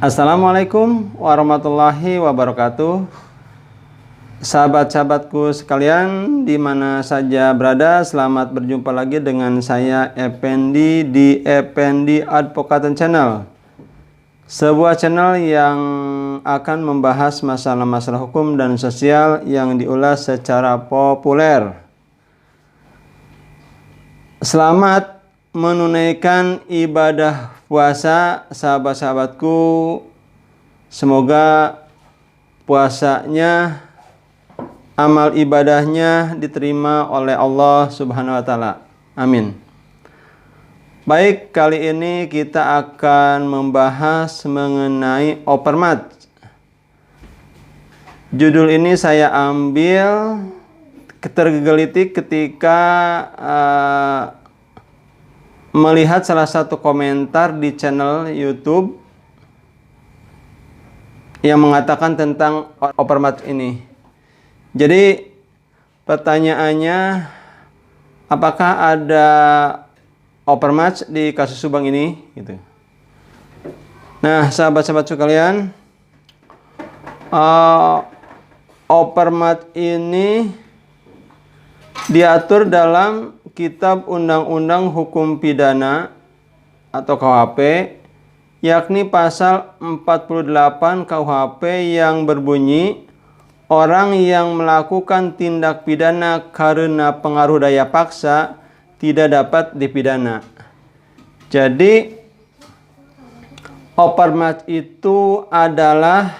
Assalamualaikum warahmatullahi wabarakatuh. Sahabat-sahabatku sekalian, di mana saja berada, selamat berjumpa lagi dengan saya Effendi di Effendi Advocaten Channel. Sebuah channel yang akan membahas masalah-masalah hukum dan sosial yang diulas secara populer. Selamat menunaikan ibadah puasa, sahabat-sahabatku. Semoga puasanya, amal ibadahnya diterima oleh Allah Subhanahu wa Ta'ala. Amin. Baik, kali ini kita akan membahas mengenai Opermat. Judul ini saya ambil tergelitik ketika melihat salah satu komentar di channel YouTube yang mengatakan tentang Opermat ini. Jadi pertanyaannya, apakah ada Opermat di kasus Subang ini? Gitu. Nah, sahabat-sahabat sekalian, Opermat ini diatur dalam Kitab Undang-Undang Hukum Pidana atau KUHP, yakni pasal 48 KUHP yang berbunyi, orang yang melakukan tindak pidana karena pengaruh daya paksa tidak dapat dipidana. Jadi Opermat itu adalah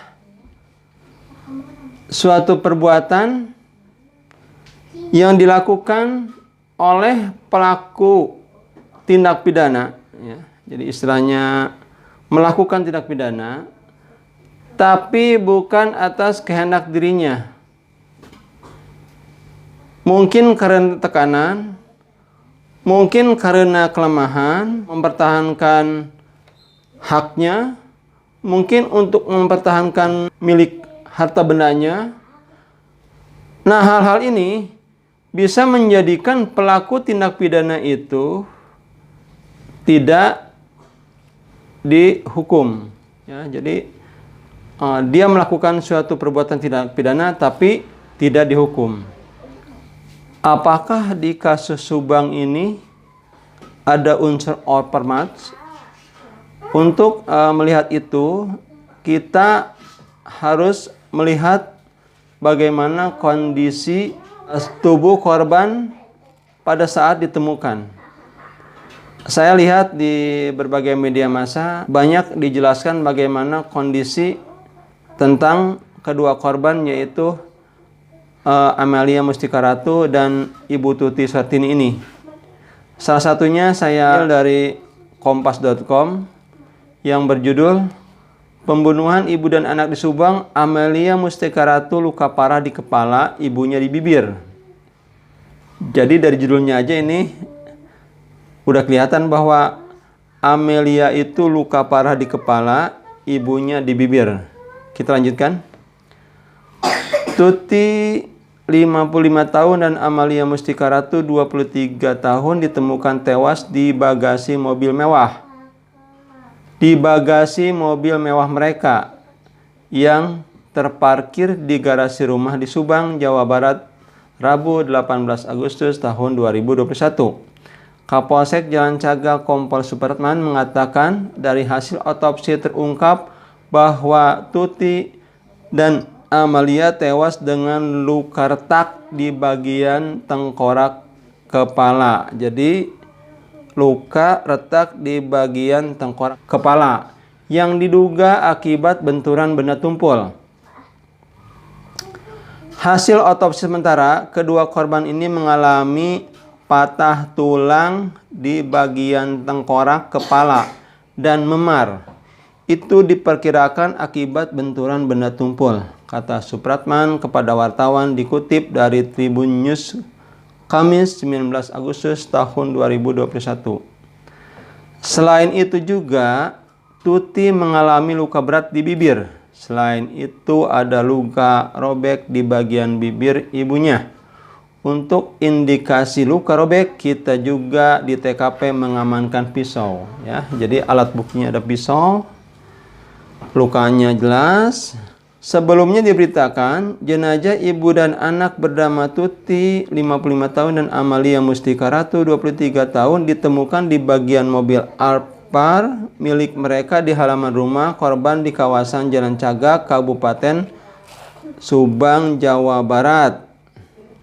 suatu perbuatan yang dilakukan oleh pelaku tindak pidana, ya. Jadi istilahnya melakukan tindak pidana, tapi bukan atas kehendak dirinya. Mungkin karena tekanan, mungkin karena kelemahan, mempertahankan haknya, mungkin untuk mempertahankan milik harta bendanya. Nah, hal-hal ini bisa menjadikan pelaku tindak pidana itu tidak dihukum. Ya, jadi dia melakukan suatu perbuatan tindak pidana tapi tidak dihukum. Apakah di kasus Subang ini ada unsur Opermat? Untuk melihat itu, kita harus melihat bagaimana kondisi tubuh korban pada saat ditemukan. Saya lihat di berbagai media massa banyak dijelaskan bagaimana kondisi tentang kedua korban, yaitu Amelia Mustika Ratu dan Ibu Tuti Suartini ini. Salah satunya saya ambil dari kompas.com yang berjudul Pembunuhan Ibu dan Anak di Subang, Amelia Mustika Ratu luka parah di kepala, ibunya di bibir. Jadi dari judulnya aja ini udah kelihatan bahwa Amelia itu luka parah di kepala, ibunya di bibir. Kita lanjutkan. Tuti 55 tahun dan Amelia Mustika Ratu 23 tahun ditemukan tewas di bagasi mobil mewah. Di bagasi mobil mewah mereka yang terparkir di garasi rumah di Subang, Jawa Barat, Rabu 18 Agustus tahun 2021. Kapolsek Jalan Cagak Kompol Supratman mengatakan dari hasil otopsi terungkap bahwa Tuti dan Amelia tewas dengan luka retak di bagian tengkorak kepala. Jadi luka retak di bagian tengkorak kepala yang diduga akibat benturan benda tumpul. Hasil otopsi sementara, kedua korban ini mengalami patah tulang di bagian tengkorak kepala dan memar. Itu diperkirakan akibat benturan benda tumpul, kata Supratman kepada wartawan dikutip dari Tribun News Kamis 19 Agustus tahun 2021. Selain itu juga, Tuti mengalami luka berat di bibir. Selain itu ada luka robek di bagian bibir ibunya. Untuk indikasi luka robek, kita juga di TKP mengamankan pisau. Ya, jadi alat buktinya ada pisau. Lukanya jelas. Sebelumnya diberitakan jenazah ibu dan anak bernama Tuti 55 tahun dan Amalia Mustika Ratu 23 tahun ditemukan di bagian mobil Alphard milik mereka di halaman rumah korban di kawasan Jalan Cagak, Kabupaten Subang, Jawa Barat.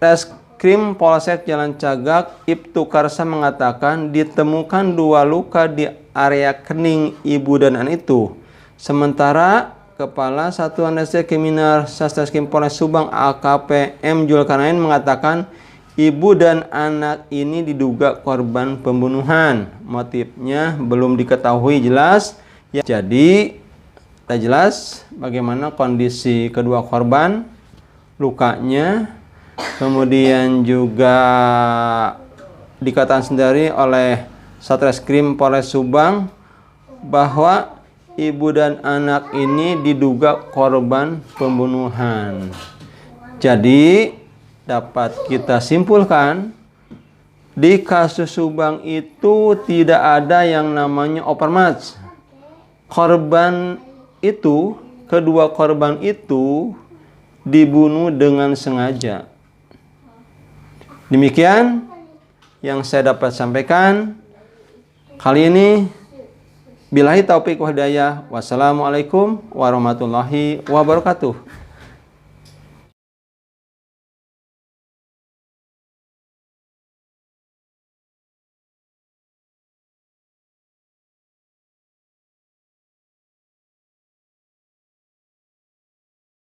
Reskrim Polsek Jalan Cagak Ibtu Karsa mengatakan ditemukan 2 luka di area kening ibu dan anak itu. Sementara Kepala Satuan Reserse Kriminal Satreskrim Polres Subang AKP M. Zulkarnain mengatakan ibu dan anak ini diduga korban pembunuhan. Motifnya belum diketahui jelas. Ya, jadi tak jelas bagaimana kondisi kedua korban, lukanya, kemudian juga dikatakan sendiri oleh Satreskrim Polres Subang bahwa ibu dan anak ini diduga korban pembunuhan. Jadi dapat kita simpulkan di kasus Subang itu tidak ada yang namanya opermatch. Korban itu, kedua korban itu dibunuh dengan sengaja. Demikian yang saya dapat sampaikan kali ini. Billahi taufiq wal hidayah. Wassalamualaikum warahmatullahi wabarakatuh.